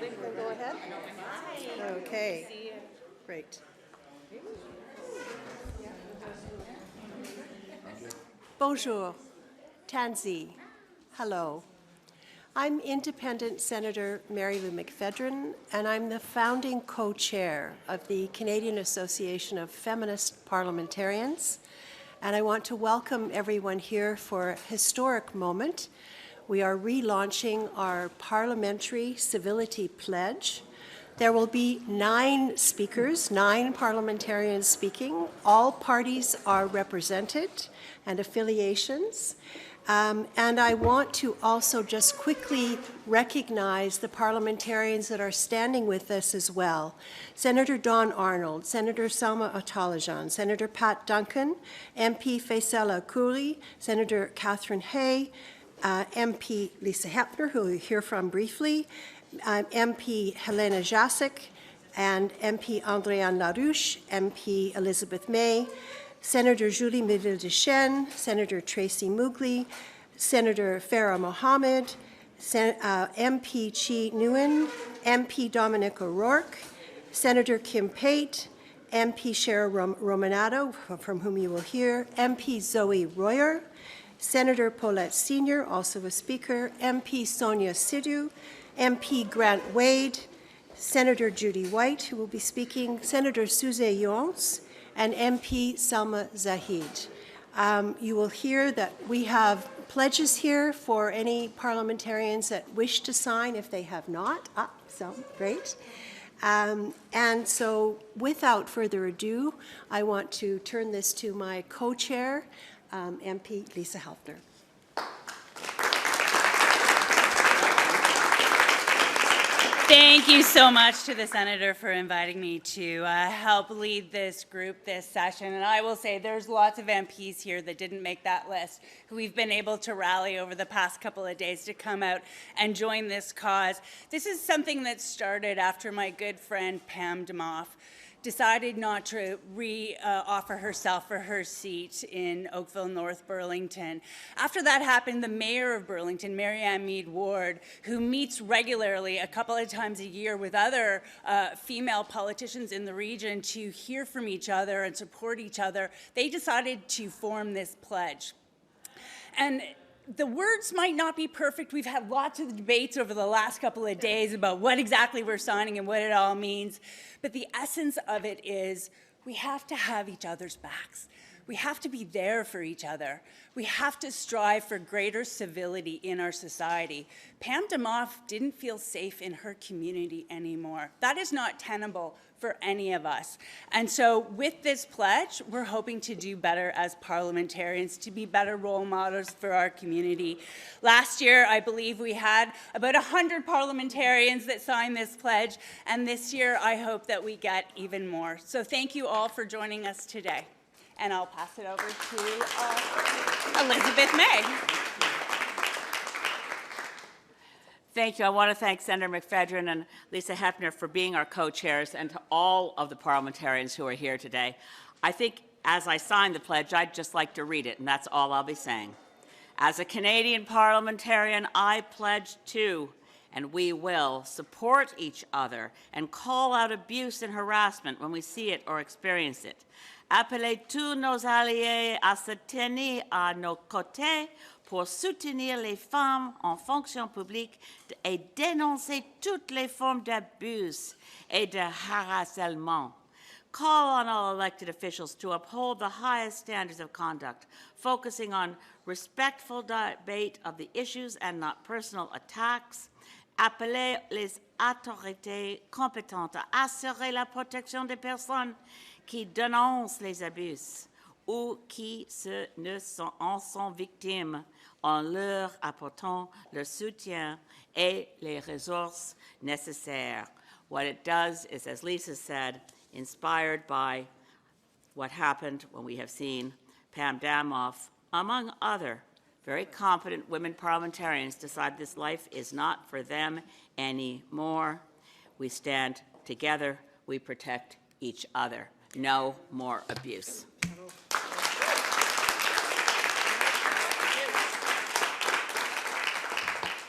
Go ahead. Okay. Great. Bonjour. Tanzi. Hello. I'm Independent Senator Marilou McPhedran, and I'm the founding co-chair of the Canadian Association of Feminist Parliamentarians. And I want to welcome everyone here for a historic moment. We are relaunching our Parliamentary Civility Pledge. There will be 9 speakers, 9 parliamentarians speaking. All parties are represented and affiliations. And I want to also just quickly recognize the parliamentarians that are standing with us as well. Senator Don Arnold, Senator Salma Ataullahjan, Senator Pat Duncan, MP Faisal Khoury, Senator Catherine Hay, MP Lisa Hepfner, who we'll hear from briefly, MP Helena Jasek, and MP Andréanne Larouche, MP Elizabeth May, Senator Judy Medel-Deschênes, Senator Tracy Mugli, Senator Farah Mohammed, MP Chi Nguyen, MP Dominic O'Rourke, Senator Kim Pate, MP Cheryl Romanado, from whom you will hear, MP Zoe Royer, Senator Paulette Sr., also a speaker, MP Sonia Sidhu, MP Grant Wade, Senator Judy White, who will be speaking, Senator Suze Yons, and MP Salma Zahid. You will hear that we have pledges here for any parliamentarians that wish to sign if they have not. Great. And so without further ado, I want to turn this to my co-chair, MP Lisa Hepfner. Thank you so much to the Senator for inviting me to help lead this group, this session. And I will say there's lots of MPs here that didn't make that list who we've been able to rally over the past couple of days to come out and join this cause. This is something that started after my good friend Pam Demoff decided not to offer herself for her seat in Oakville, North Burlington. After that happened, the mayor of Burlington, Mary Ann Mead Ward, who meets regularly a couple of times a year with other female politicians in the region to hear from each other and support each other, they decided to form this pledge. And the words might not be perfect. We've had lots of debates over the last couple of days about what exactly we're signing and what it all means. But the essence of it is we have to have each other's backs. We have to be there for each other. We have to strive for greater civility in our society. Pam Demoff didn't feel safe in her community anymore. That is not tenable for any of us. And so with this pledge, we're hoping to do better as parliamentarians, to be better role models for our community. Last year, I believe we had about 100 parliamentarians that signed this pledge, and this year, I hope that we get even more. So thank you all for joining us today. And I'll pass it over to Elizabeth May. Thank you. I want to thank Senator McPhedran and Lisa Hepfner for being our co-chairs, and to all of the parliamentarians who are here today. I think as I sign the pledge, I'd just like to read it, and that's all I'll be saying. As a Canadian parliamentarian, I pledge to, and we will, support each other and call out abuse and harassment when we see it or experience it. Appeler tous nos alliés à se tenir à nos côtés pour soutenir les femmes en fonction publique et dénoncer toutes les formes d'abus et de harcèlement. Call on all elected officials to uphold the highest standards of conduct, focusing on respectful debate of the issues and not personal attacks. Appeler les autorités compétentes à assurer la protection des personnes qui dénoncent les abus ou qui en sont victimes, en leur apportant le soutien et les ressources nécessaires. What it does is, as Lisa said, inspired by what happened when we have seen Pam Demoff, among other very competent women parliamentarians, decide this life is not for them anymore. We stand together. We protect each other. No more abuse.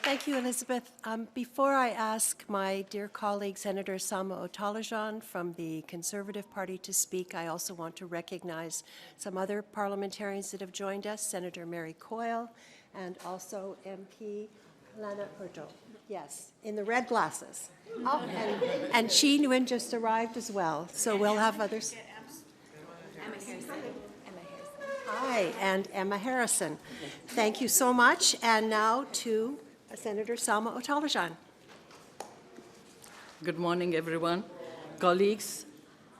Thank you, Elizabeth. Before I ask my dear colleague, Senator Salma Ataullahjan from the Conservative Party to speak, I also want to recognize some other parliamentarians that have joined us, Senator Mary Coyle and also MP Lana Hurto. Yes, in the red glasses. Oh, and Chi Nguyen just arrived as well, so we'll have others. Hi, and Emma Harrison. Thank you so much. And now to Senator Salma Ataullahjan. Good morning, everyone. Colleagues,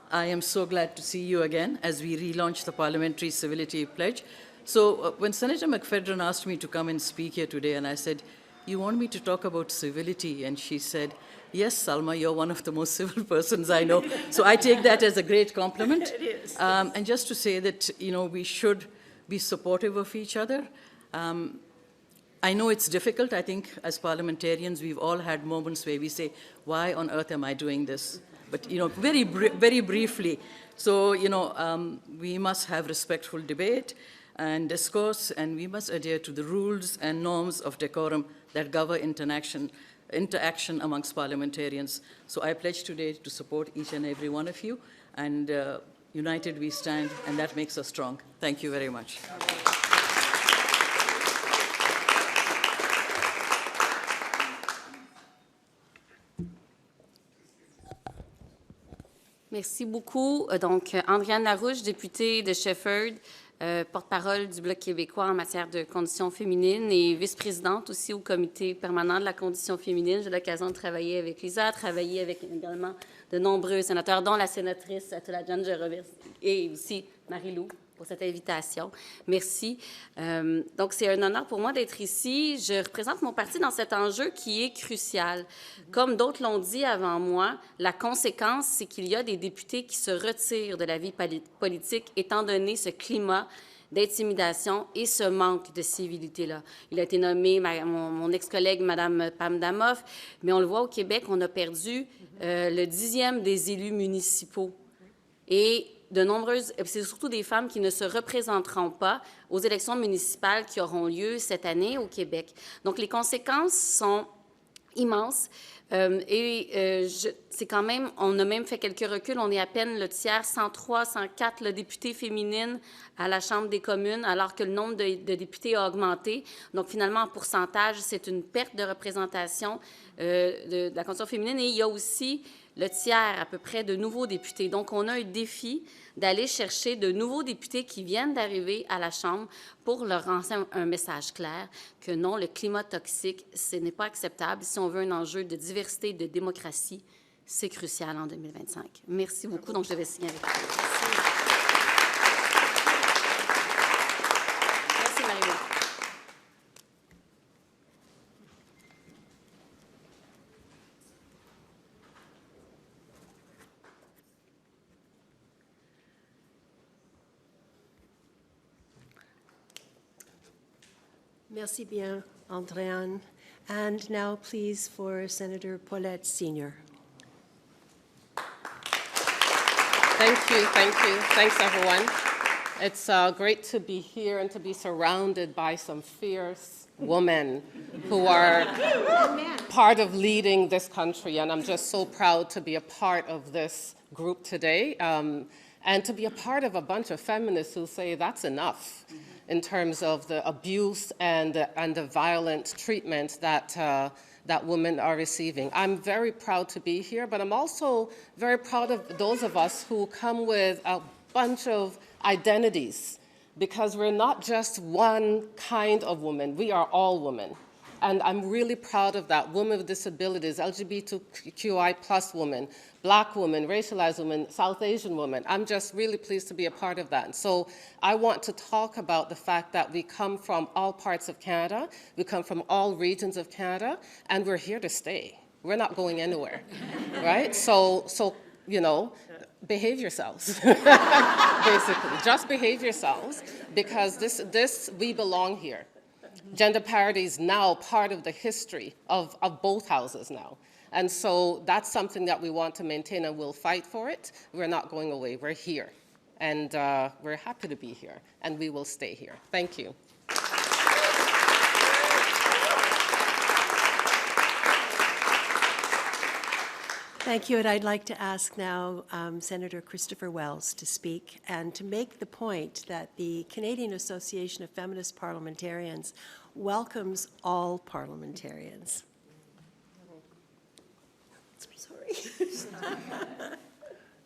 I am so glad to see you again as we relaunch the Parliamentary Civility Pledge. So when Senator McPhedran asked me to come and speak here today, and I said, you want me to talk about civility? And she said, yes, Salma, you're one of the most civil persons I know. So I take that as a great compliment. It is. And just to say that, we should be supportive of each other. I know it's difficult. I think as parliamentarians, we've all had moments where we say, why on earth am I doing this? But, very briefly. So, we must have respectful debate and discourse, and we must adhere to the rules and norms of decorum that govern interaction amongst parliamentarians. So I pledge today to support each and every one of you, and united we stand, and that makes us strong. Thank you very much. Merci beaucoup. Donc, Andréanne Larouche, députée de Shefford, porte-parole du Bloc québécois en matière de conditions féminines et vice-présidente aussi au comité permanent de la condition féminine. J'ai l'occasion de travailler avec Lisa, travailler avec également de nombreux sénateurs, dont la sénatrice Ataullahjan, je remercie, et aussi Marilou pour cette invitation. Merci. Donc, c'est un honneur pour moi d'être ici. Je représente mon parti dans cet enjeu qui est crucial. Comme d'autres l'ont dit avant moi, la conséquence, c'est qu'il y a des députés qui se retirent de la vie politique étant donné ce climat d'intimidation et ce manque de civilité-là. Il a été nommé mon ex-collègue, Mme Pam Damoff, mais on le voit au Québec, on a perdu le 10e des élus municipaux. Et c'est surtout des femmes qui ne se représenteront pas aux élections municipales qui auront lieu cette année au Québec. Donc, les conséquences sont immenses. C'est quand même, on a même fait quelques reculs, on est à peine le tiers, 103, 104 députés féminines à la Chambre des communes, alors que le nombre de députés a augmenté. Donc, finalement, en pourcentage, c'est une perte de représentation de la condition féminine. Et il y a aussi le tiers, à peu près, de nouveaux députés. Donc, on a un défi d'aller chercher de nouveaux députés qui viennent d'arriver à la Chambre pour leur lancer un message clair que non, le climat toxique, ce n'est pas acceptable. Si on veut un enjeu de diversité et de démocratie, c'est crucial en 2025. Merci beaucoup. Donc, je vais signer avec vous. Merci, Marilou. Merci bien, Andréanne. And now, please, for Senator Paulette, Sr. Thank you, thank you. Thanks, everyone. It's great to be here and to be surrounded by some fierce women who are part of leading this country, and I'm just so proud to be a part of this group today, and to be a part of a bunch of feminists who say that's enough in terms of the abuse and the violent treatment that women are receiving. I'm very proud to be here, but I'm also very proud of those of us who come with a bunch of identities, because we're not just one kind of woman, we are all women. And I'm really proud of that. Women with disabilities, LGBTQI plus women, Black women, racialized women, South Asian women. I'm just really pleased to be a part of that. And so I want to talk about the fact that we come from all parts of Canada, we come from all regions of Canada, and we're here to stay. We're not going anywhere, right? So behave yourselves, basically. Just behave yourselves, because we belong here. Gender parity is now part of the history of both houses now. And so that's something that we want to maintain, and we'll fight for it. We're not going away. We're here. And we're happy to be here, and we will stay here. Thank you. Thank you, and I'd like to ask now Senator Christopher Wells to speak and to make the point that the Canadian Association of Feminist Parliamentarians welcomes all parliamentarians. Sorry.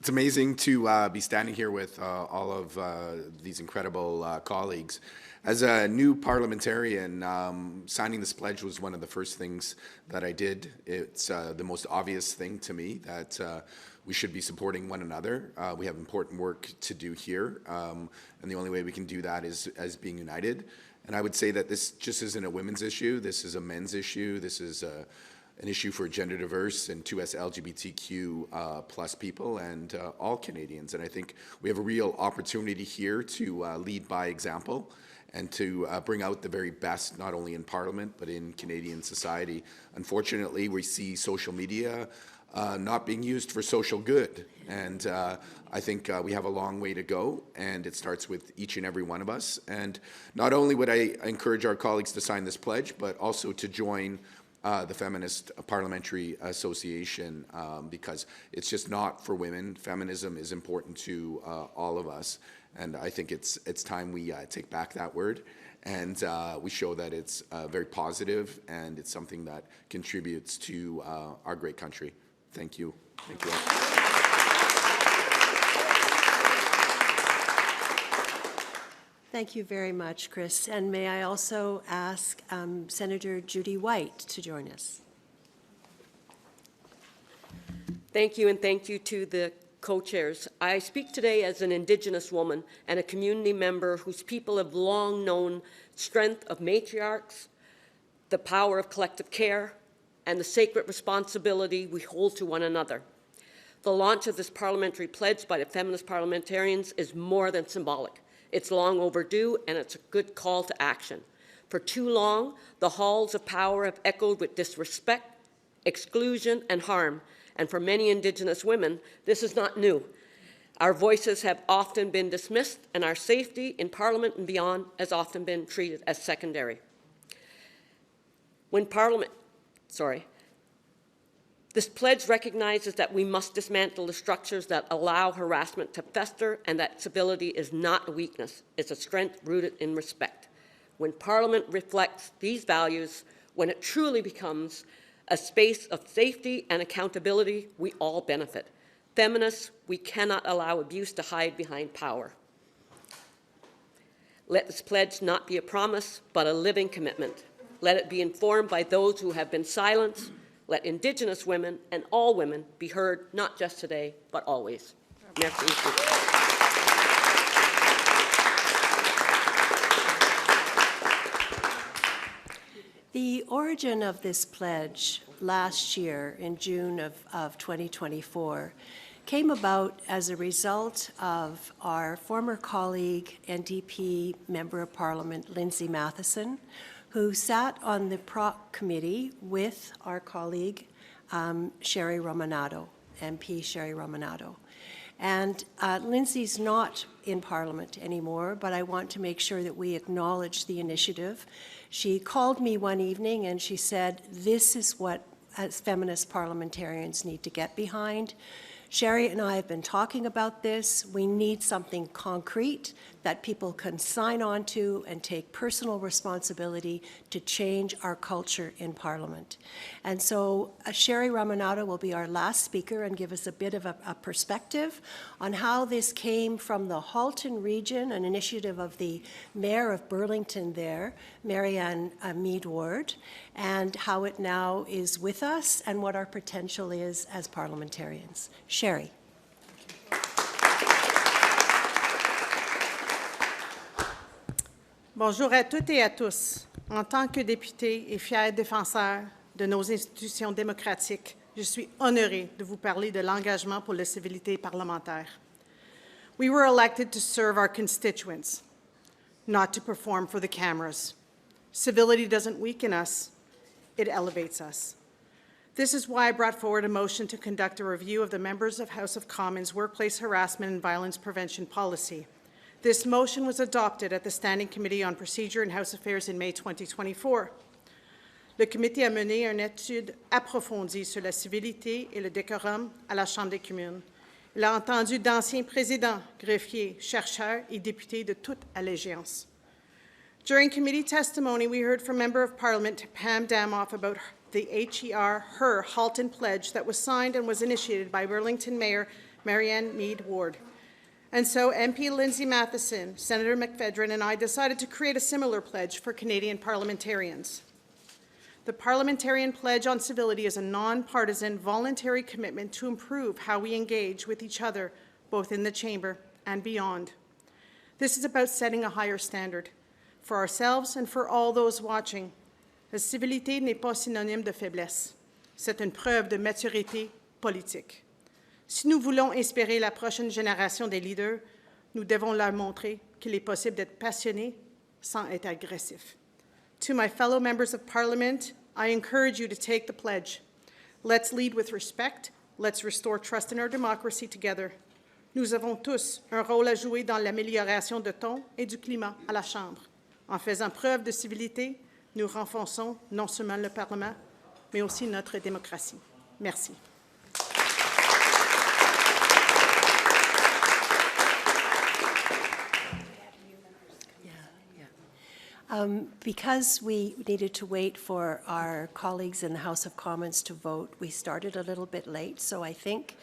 It's amazing to be standing here with all of these incredible colleagues. As a new parliamentarian, signing this pledge was one of the first things that I did. It's the most obvious thing to me that we should be supporting one another. We have important work to do here, and the only way we can do that is as being united. And I would say that this just isn't a women's issue. This is a men's issue. This is an issue for gender diverse and 2S LGBTQ plus people and all Canadians. And I think we have a real opportunity here to lead by example and to bring out the very best, not only in Parliament, but in Canadian society. Unfortunately, we see social media not being used for social good. And I think we have a long way to go, and it starts with each and every one of us. And not only would I encourage our colleagues to sign this pledge, but also to join the Feminist Parliamentary Association, because it's just not for women. Feminism is important to all of us, and I think it's time we take back that word, and we show that it's very positive and it's something that contributes to our great country. Thank you. Thank you all. Thank you very much, Chris. And may I also ask Senator Judy White to join us. Thank you, and thank you to the co-chairs. I speak today as an Indigenous woman and a community member whose people have long known strength of matriarchs, the power of collective care, and the sacred responsibility we hold to one another. The launch of this parliamentary pledge by the Feminist Parliamentarians is more than symbolic. It's long overdue, and it's a good call to action. For too long, the halls of power have echoed with disrespect, exclusion, and harm. And for many Indigenous women, this is not new. Our voices have often been dismissed, and our safety in Parliament and beyond has often been treated as secondary. This pledge recognizes that we must dismantle the structures that allow harassment to fester, and that civility is not a weakness, it's a strength rooted in respect. When Parliament reflects these values, when it truly becomes a space of safety and accountability, we all benefit. Feminists, we cannot allow abuse to hide behind power. Let this pledge not be a promise, but a living commitment. Let it be informed by those who have been silenced. Let Indigenous women and all women be heard, not just today, but always. Merci. The origin of this pledge last year in June of 2024 came about as a result of our former colleague, NDP Member of Parliament, Lindsay Matheson, who sat on the PROC committee with our colleague, Sherry Romanado, MP Sherry Romanado. And Lindsay's not in Parliament anymore, but I want to make sure that we acknowledge the initiative. She called me one evening and she said, this is what as feminist parliamentarians need to get behind. Sherry and I have been talking about this. We need something concrete that people can sign on to and take personal responsibility to change our culture in Parliament. And so Sherry Romanado will be our last speaker and give us a bit of a perspective on how this came from the Halton region, an initiative of the Mayor of Burlington there, Marianne Mead Ward, and how it now is with us and what our potential is as parliamentarians. Sherry. Bonjour à toutes et à tous. En tant que députée et fière défenseur de nos institutions démocratiques, je suis honorée de vous parler de l'engagement pour la civilité parlementaire. We were elected to serve our constituents, not to perform for the cameras. Civility doesn't weaken us, it elevates us. This is why I brought forward a motion to conduct a review of the members of House of Commons workplace harassment and violence prevention policy. This motion was adopted at the Standing Committee on Procedure and House Affairs in May 2024. le comité a mené une étude approfondie sur la civilité et le décorum à la Chambre des communes. Il a entendu d'anciens présidents, greffiers, chercheurs et députés de toute allégeance. During committee testimony, we heard from Member of Parliament Pam Damoff about the her Halton Pledge that was signed and was initiated by Burlington Mayor Marianne Mead Ward. And so MP Lindsay Matheson, Senator McPhedran, and I decided to create a similar pledge for Canadian parliamentarians. The Parliamentarian Pledge on Civility is a nonpartisan, voluntary commitment to improve how we engage with each other, both in the chamber and beyond. This is about setting a higher standard for ourselves and for all those watching. La civilité n'est pas synonyme de faiblesse. C'est une preuve de maturité politique. Si nous voulons inspirer la prochaine génération des leaders, nous devons leur montrer qu'il est possible d'être passionné sans être agressif. To my fellow members of Parliament, I encourage you to take the pledge. Let's lead with respect. Let's restore trust in our democracy together. Nous avons tous un rôle à jouer dans l'amélioration de ton et du climat à la Chambre. En faisant preuve de civilité, nous renforçons non seulement le Parlement, mais aussi notre démocratie. Merci. Because we needed to wait for our colleagues in the House of Commons to vote, we started a little bit late, so I think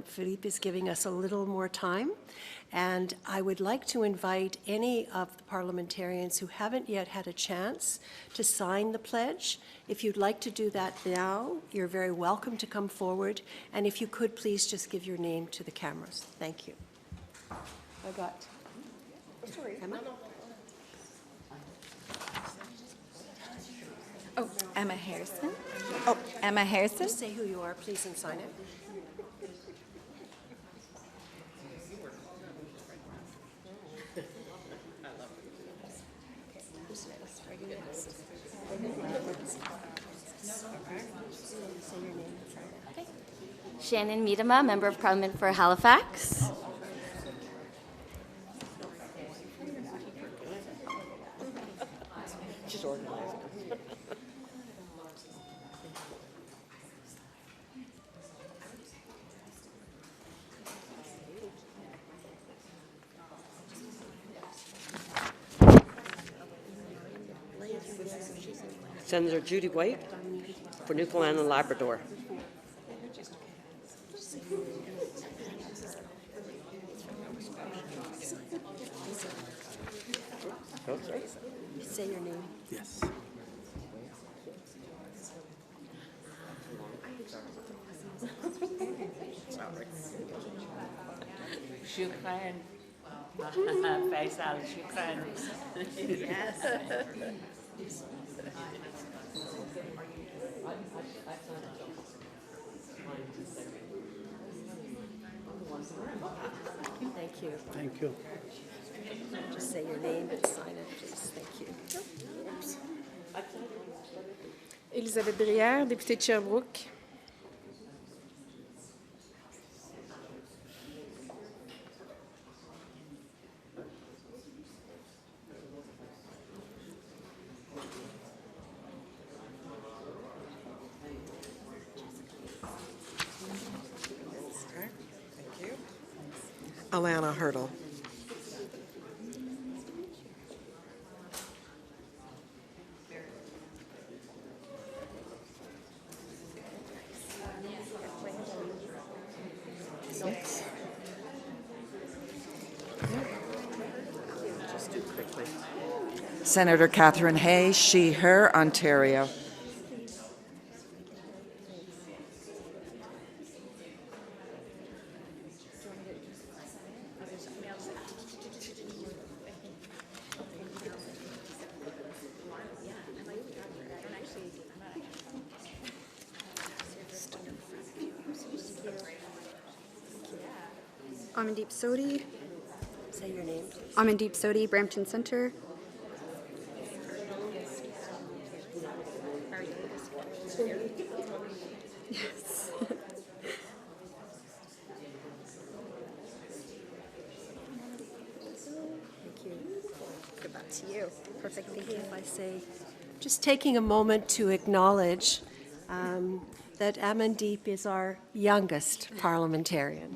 Philippe is giving us a little more time. And I would like to invite any of the parliamentarians who haven't yet had a chance to sign the pledge. If you'd like to do that now, you're very welcome to come forward. And if you could, please just give your name to the cameras. Thank you. I got. Sorry, Emma. Oh, Emma Harrison. Oh, Emma Harrison. Just say who you are, please, and sign it. Shannon Miedema, Member of Parliament for Halifax. She's organizing. Senator Judy White for Newfoundland and Labrador. Say your name. Yes. Shukran. Faisal, shukran. Yes. Thank you. Thank you. Just say your name and sign it, please. Thank you. Elisabeth Brière, députée de Sherbrooke. Alana Hurdle. Senator Catherine Hay, she, her, Ontario. Amandeep Sodhi. Say your name, please. Amandeep Sodhi, Brampton Centre. Yes. Thank you. Go back to you. Perfect. Thank you. If I say just taking a moment to acknowledge that Amandeep is our youngest parliamentarian.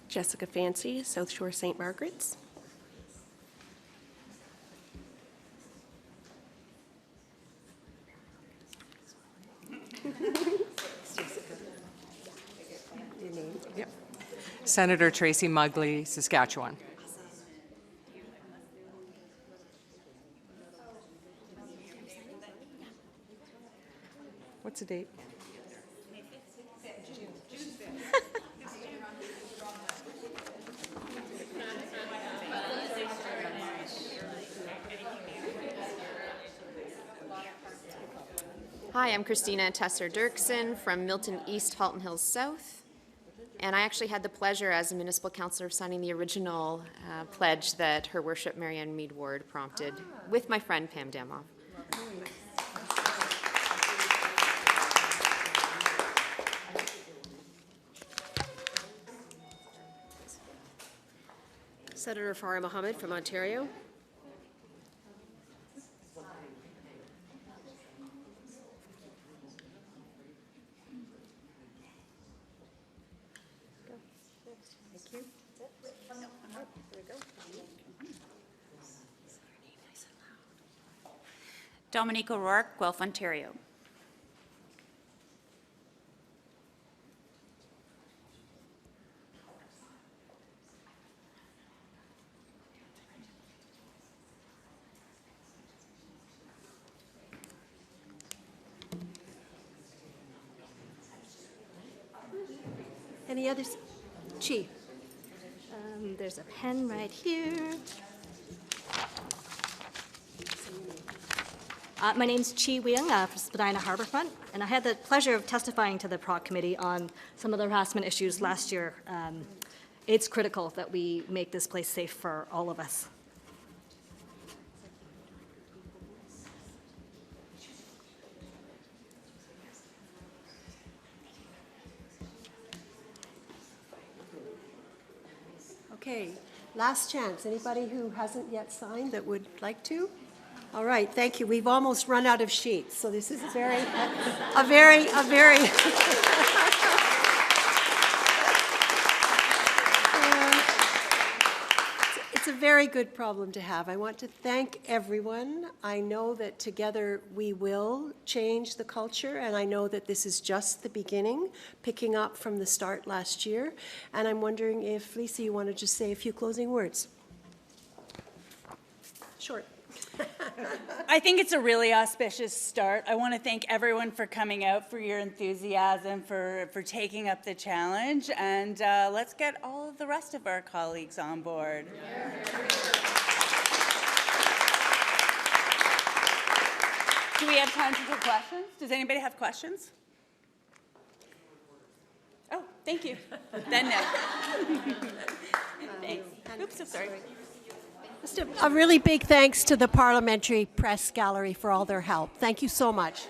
Jessica Fancy, South Shore St. Margaret's. Yep. Senator Tracy Mugley, Saskatchewan. What's the date? Hi, I'm Christina Tesser-Dirksen from Milton East, Halton Hills South. And I actually had the pleasure as a municipal councillor of signing the original pledge that Her Worship Marianne Mead Ward prompted with my friend Pam Damoff. Senator Farah Mohammed from Ontario. Dominique O'Rourke, Guelph, Ontario. Any others? Chi. There's a pen right here. My name's Chi Weang from Spadina Harbourfront, and I had the pleasure of testifying to the PROC committee on some of the harassment issues last year. It's critical that we make this place safe for all of us. Okay, last chance. Anybody who hasn't yet signed that would like to? All right, thank you. We've almost run out of sheets, so this is a very it's a very good problem to have. I want to thank everyone. I know that together we will change the culture, and I know that this is just the beginning, picking up from the start last year. And I'm wondering if, Lisa, you want to just say a few closing words? Short. I think it's a really auspicious start. I want to thank everyone for coming out, for your enthusiasm, for taking up the challenge, and let's get all of the rest of our colleagues on board. Do we have time to take questions? Does anybody have questions? Oh, thank you. Then no. Thanks. Oops, I'm sorry. Just a really big thanks to the Parliamentary Press Gallery for all their help. Thank you so much.